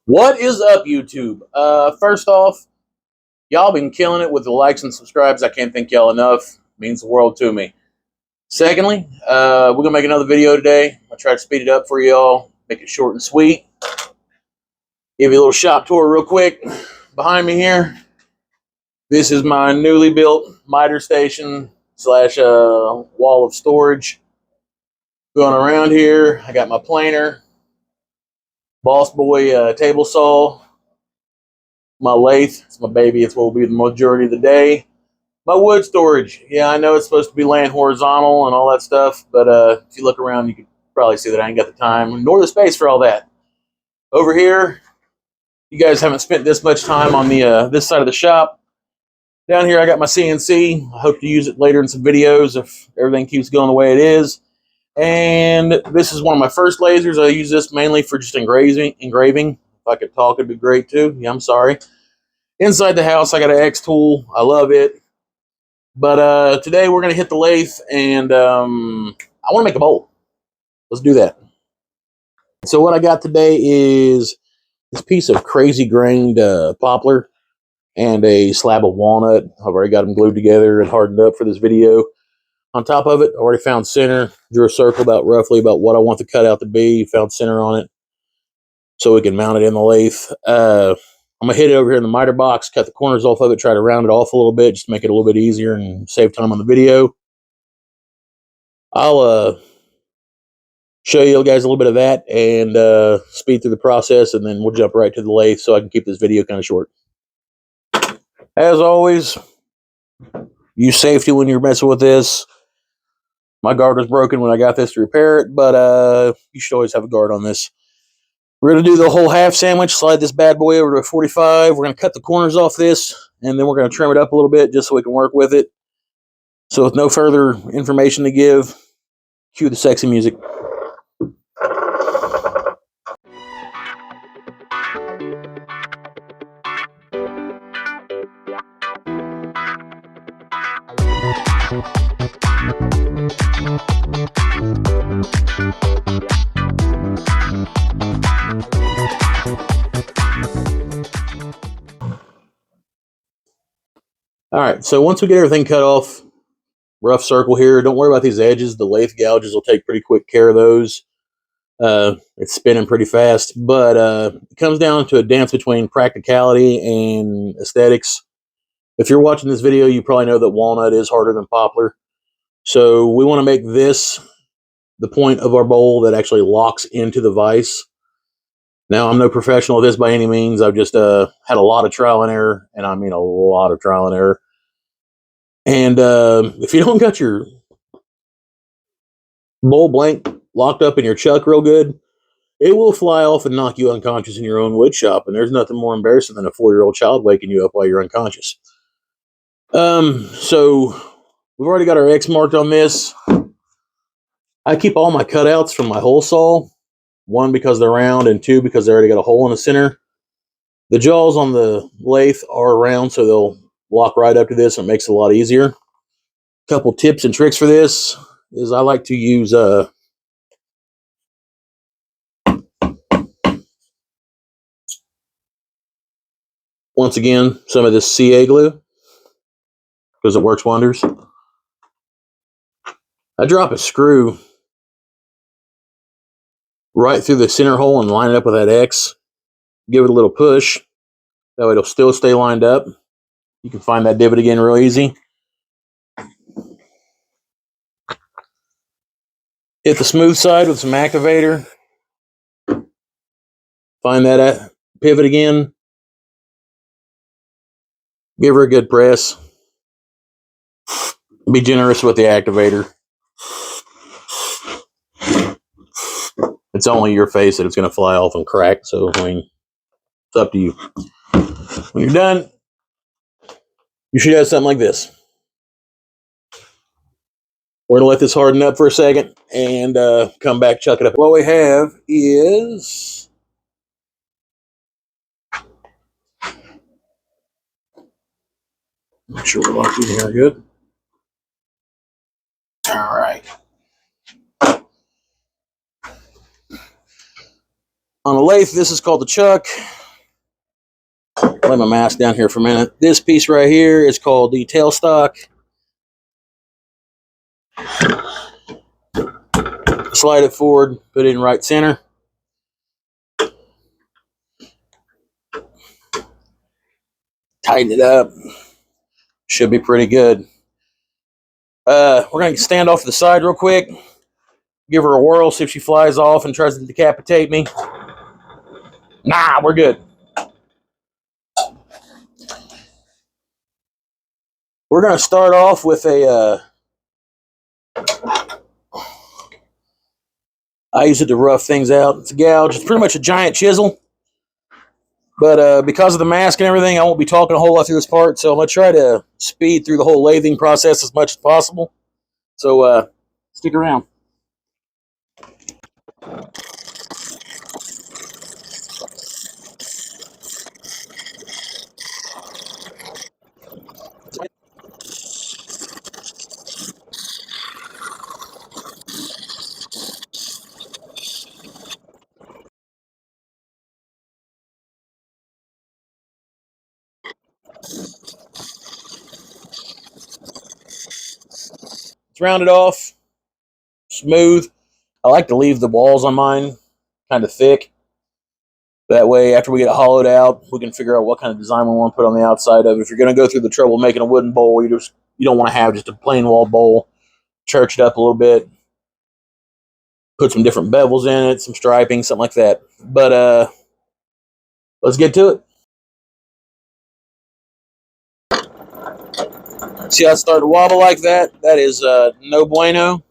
What is up, YouTube? First off, y'all been killing it with the likes and subscribes. I can't thank y'all enough. It means the world to me. Secondly, we're gonna make another video today. I'll try to speed it up for y'all, make it short and sweet. Give you a little shop tour real quick. Behind me here, this is my newly built miter station slash wall of storage. Going around here, I got my planer, Boss Boy table saw, my lathe. It's my baby. It's what will be the majority of the day. My wood storage. Yeah, I know it's supposed to be laying horizontal and all that stuff, but if you look around, you can probably see that I ain't got the time nor the space for all that. Over here, you guys haven't spent this much time on the this side of the shop. Down here, I got my CNC. I hope to use it later in some videos if everything keeps going the way it is. And this is one of my first lasers. I use this mainly for just engraving. If I could talk, it'd be great too. Yeah, I'm sorry. Inside the house, I got an X tool. I love it. But today we're going to hit the lathe, and I want to make a bowl. Let's do that. So what I got today is this piece of crazy grained poplar and a slab of walnut. I've already got them glued together and hardened up for this video. On top of it, I already found center. Drew a circle roughly about what I want the cutout to be. Found center on it so we can mount it in the lathe. I'm going to hit it over here in the miter box, cut the corners off of it, try to round it off a little bit, just to make it a little bit easier and save time on the video. I'll show you guys a little bit of that and speed through the process, and then we'll jump right to the lathe so I can keep this video kind of short. As always, use safety when you're messing with this. My guard was broken when I got this to repair it, but you should always have a guard on this. We're going to do the whole half sandwich, slide this bad boy over to a 45. We're going to cut the corners off this, and then we're going to trim it up a little bit just so we can work with it. So with no further information to give, cue the sexy music. All right, so once we get everything cut off, rough circle here. Don't worry about these edges. The lathe gouges will take pretty quick care of those. It's spinning pretty fast, but it comes down to a dance between practicality and aesthetics. If you're watching this video, you probably know that walnut is harder than poplar. So we want to make this the point of our bowl that actually locks into the vise. Now, I'm no professional at this by any means. I've just had a lot of trial and error, and I mean a lot of trial and error. And if you don't got your bowl blank locked up in your chuck real good, it will fly off and knock you unconscious in your own wood shop. And there's nothing more embarrassing than a 4-year-old child waking you up while you're unconscious. So we've already got our X marked on this. I keep all my cutouts from my hole saw. 1, because they're round, and 2, because they already got a hole in the center. The jaws on the lathe are round, so they'll lock right up to this, and it makes it a lot easier. A couple tips and tricks for this is I like to use once again some of this CA glue, because it works wonders. I drop a screw right through the center hole and line it up with that X. Give it a little push. That way it'll still stay lined up. You can find that divot again real easy. Hit the smooth side with some activator. Find that pivot again. Give her a good press. Be generous with the activator. It's only your face that it's going to fly off and crack, so I mean, it's up to you. When you're done, you should have something like this. We're going to let this harden up for a second and come back, chuck it up. What we have is make sure we're locked in here good. All right. On a lathe, this is called the chuck. Lay my mask down here for a minute. This piece right here is called the tailstock. Slide it forward, put it in right center. Tighten it up. Should be pretty good. We're going to stand off to the side real quick. Give her a whirl, see if she flies off and tries to decapitate me. Nah, we're good. We're going to start off with a... I use it to rough things out. It's a gouge. It's pretty much a giant chisel. But because of the mask and everything, I won't be talking a whole lot through this part, so I'm going to try to speed through the whole lathing process as much as possible. So stick around. It's rounded off, smooth. I like to leave the walls on mine kind of thick. That way, after we get it hollowed out, we can figure out what kind of design we want to put on the outside of it. If you're going to go through the trouble of making a wooden bowl, you don't want to have just a plain wall bowl. Church it up a little bit. Put some different bevels in it, some striping, something like that. But let's get to it. See how it started to wobble like that? That is no bueno.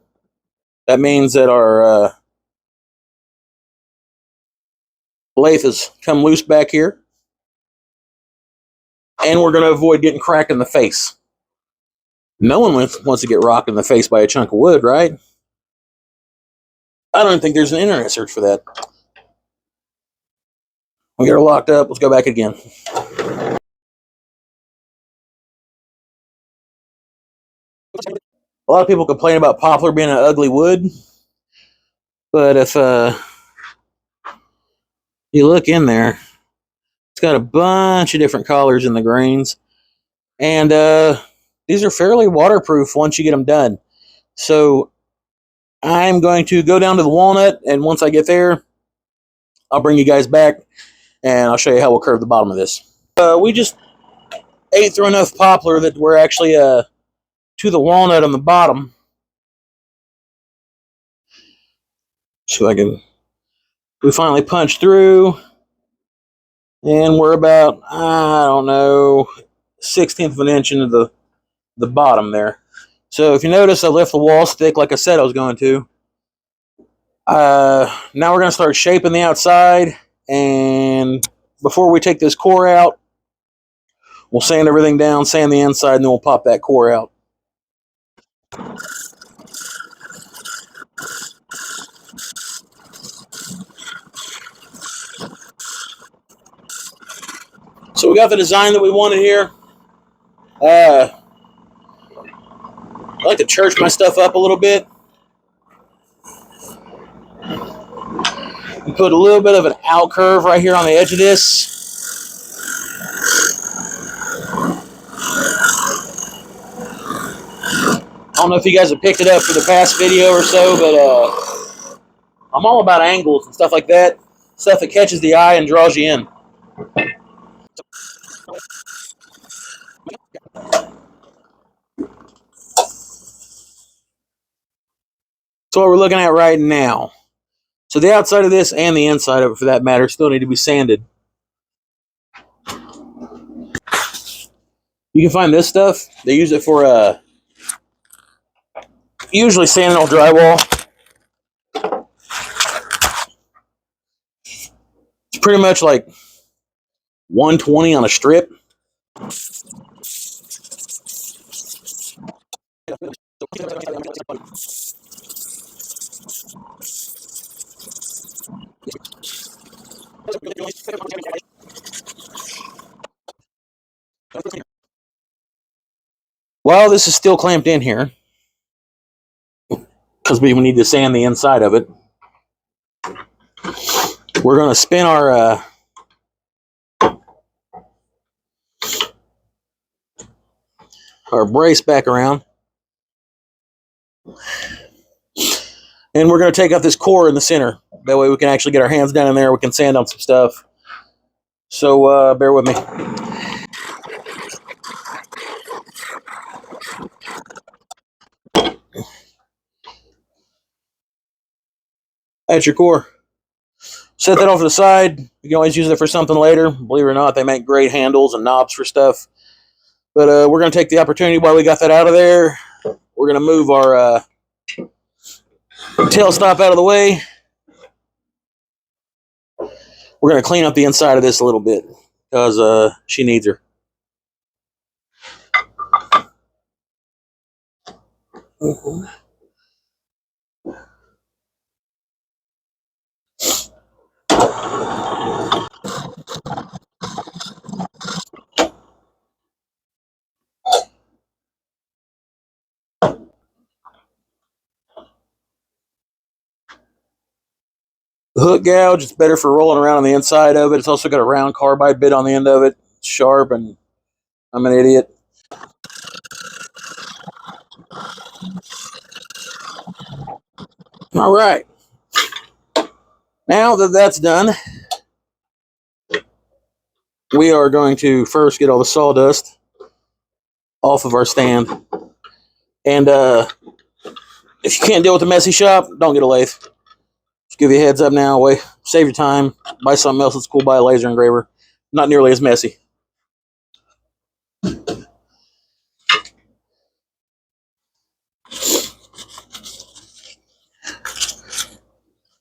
That means that our lathe has come loose back here. And we're going to avoid getting cracked in the face. No one wants to get rocked in the face by a chunk of wood, right? I don't think there's an internet search for that. We get her locked up. Let's go back again. A lot of people complain about poplar being an ugly wood. But if you look in there, it's got a bunch of different colors in the grains. And these are fairly waterproof once you get them done. So I'm going to go down to the walnut, and once I get there, I'll bring you guys back, and I'll show you how we'll curve the bottom of this. We just ate through enough poplar that we're actually to the walnut on the bottom. So we finally punched through, and we're about, I don't know, 1/16 of an inch into the bottom there. So if you notice, I left the wall stick like I said I was going to. Now we're going to start shaping the outside, and before we take this core out, we'll sand everything down, sand the inside, and then we'll pop that core out. So we got the design that we wanted here. I like to church my stuff up a little bit. And put a little bit of an out curve right here on the edge of this. I don't know if you guys have picked it up for the past video or so, but I'm all about angles and stuff like that. Stuff that catches the eye and draws you in. So what we're looking at right now. So the outside of this and the inside of it, for that matter, still need to be sanded. You can find this stuff. They use it for usually sanding on drywall. It's pretty much like 120 on a strip. While this is still clamped in here, because we need to sand the inside of it, We're going to spin our brace back around. And we're going to take out this core in the center. That way we can actually get our hands down in there. We can sand on some stuff. So bear with me. That's your core. Set that off to the side. You can always use it for something later. Believe it or not, they make great handles and knobs for stuff. But we're going to take the opportunity while we got that out of there. We're going to move our tailstop out of the way. We're going to clean up the inside of this a little bit because she needs her. The hook gouge, it's better for rolling around on the inside of it. It's also got a round carbide bit on the end of it. It's sharp, and I'm an idiot. All right. Now that that's done, we are going to first get all the sawdust off of our stand. And if you can't deal with a messy shop, don't get a lathe. Just give you a heads up now. Save your time. Buy something else that's cool. Buy a laser engraver. Not nearly as messy.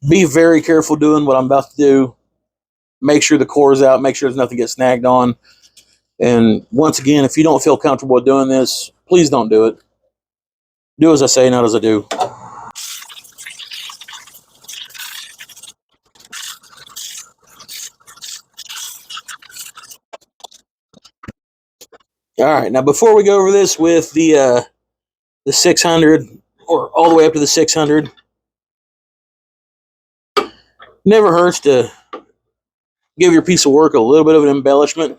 Be very careful doing what I'm about to do. Make sure the core's out. Make sure there's nothing gets snagged on. And once again, if you don't feel comfortable doing this, please don't do it. Do as I say, not as I do. All right, now before we go over this with the 600 or all the way up to the 600, never hurts to give your piece of work a little bit of an embellishment.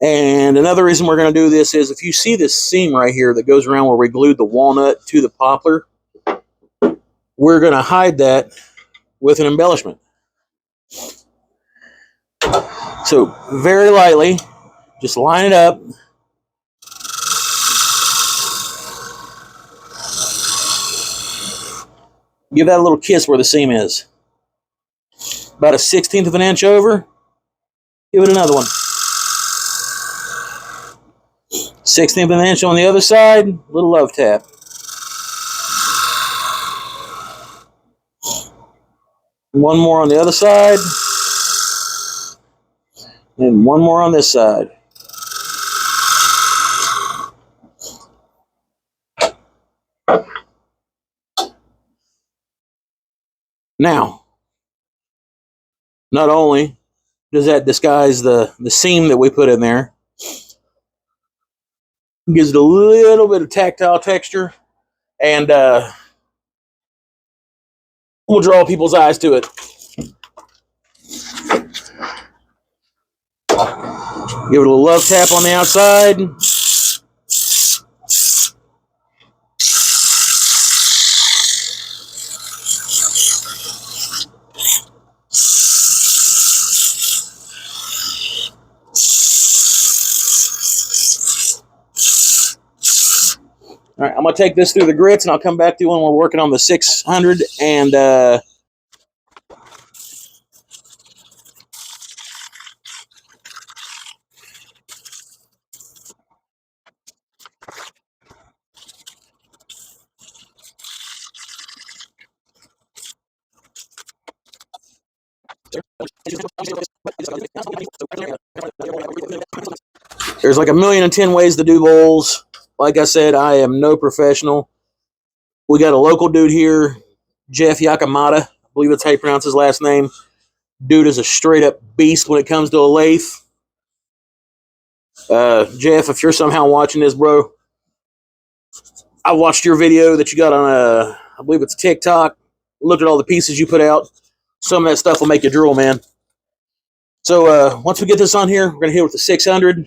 And another reason we're going to do this is if you see this seam right here that goes around where we glued the walnut to the poplar, we're going to hide that with an embellishment. So very lightly, just line it up. Give that a little kiss where the seam is. About a 1/16 of an inch over. Give it another one. 1/16 of an inch on the other side. Little love tap. One more on the other side. And one more on this side. Now, not only does that disguise the seam that we put in there, it gives it a little bit of tactile texture, and we'll draw people's eyes to it. Give it a little love tap on the outside. All right, I'm going to take this through the grits, and I'll come back to you when we're working on the 600. And there's like 1,000,010 ways to do bowls. Like I said, I am no professional. We got a local dude here, Jeff Yakamata. I believe that's how you pronounce his last name. Dude is a straight up beast when it comes to a lathe. Jeff, if you're somehow watching this, bro, I watched your video that you got on I believe it's TikTok. Looked at all the pieces you put out. Some of that stuff will make you drool, man. So once we get this on here, we're going to hit it with the 600.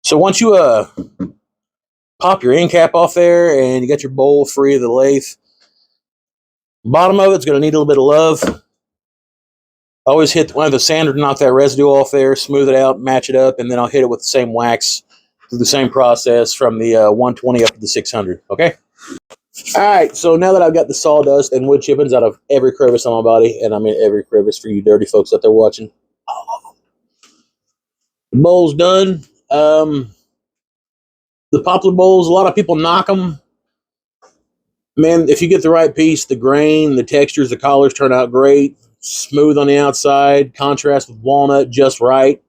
So once you pop your end cap off there and you got your bowl free of the lathe, bottom of it's going to need a little bit of love. Always hit one of the sander to knock that residue off there, smooth it out, match it up, and then I'll hit it with the same wax through the same process from the 120 up to the 600. Okay? All right, so now that I've got the sawdust and wood chippings out of every crevice on my body, and I mean every crevice for you dirty folks out there watching, the bowl's done. The poplar bowls, a lot of people knock them. Man, if you get the right piece, the grain, the textures, the collars turn out great. Smooth on the outside, contrast with walnut just right.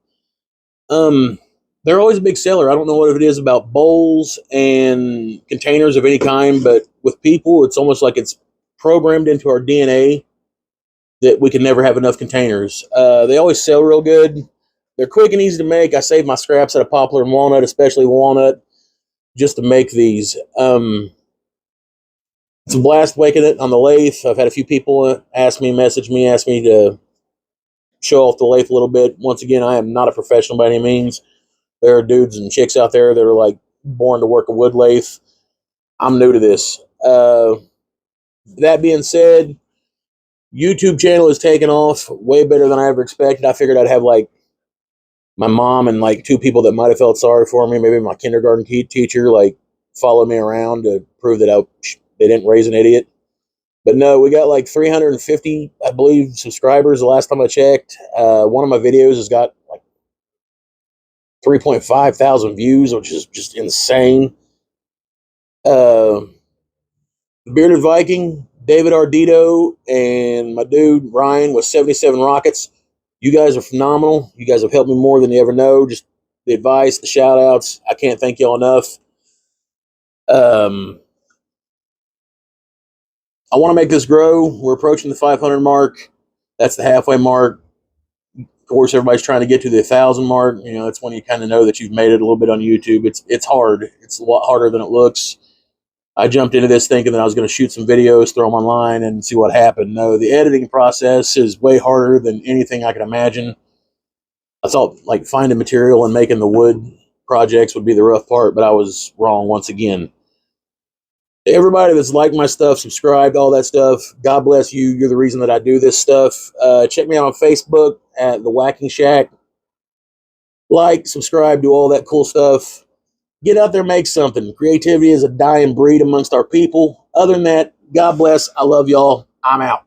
They're always a big seller. I don't know what it is about bowls and containers of any kind, but with people, it's almost like it's programmed into our DNA that we can never have enough containers. They always sell real good. They're quick and easy to make. I save my scraps out of poplar and walnut, especially walnut, just to make these. It's a blast making it on the lathe. I've had a few people message me, ask me to show off the lathe a little bit. Once again, I am not a professional by any means. There are dudes and chicks out there that are like born to work a wood lathe. I'm new to this. That being said, YouTube channel is taking off way better than I ever expected. I figured I'd have like my mom and like two people that might have felt sorry for me, maybe my kindergarten teacher, like follow me around to prove that they didn't raise an idiot. But no, we got like 350, I believe, subscribers the last time I checked. One of my videos has got like 3.5 thousand views, which is just insane. Bearded Viking, David Ardito, and my dude Ryan with 77 Rockets. You guys are phenomenal. You guys have helped me more than you ever know. Just the advice, the shout outs. I can't thank y'all enough. I want to make this grow. We're approaching the 500 mark. That's the halfway mark. Of course, everybody's trying to get to the 1,000 mark. You know, that's when you kind of know that you've made it a little bit on YouTube. It's hard. It's a lot harder than it looks. I jumped into this thinking that I was going to shoot some videos, throw them online, and see what happened. No, the editing process is way harder than anything I could imagine. I thought like finding material and making the wood projects would be the rough part, but I was wrong once again. Everybody that's liked my stuff, subscribed, all that stuff, God bless you. You're the reason that I do this stuff. Check me out on Facebook at The Whacking Shack. Like, subscribe, do all that cool stuff. Get out there, make something. Creativity is a dying breed amongst our people. Other than that, God bless. I love y'all. I'm out.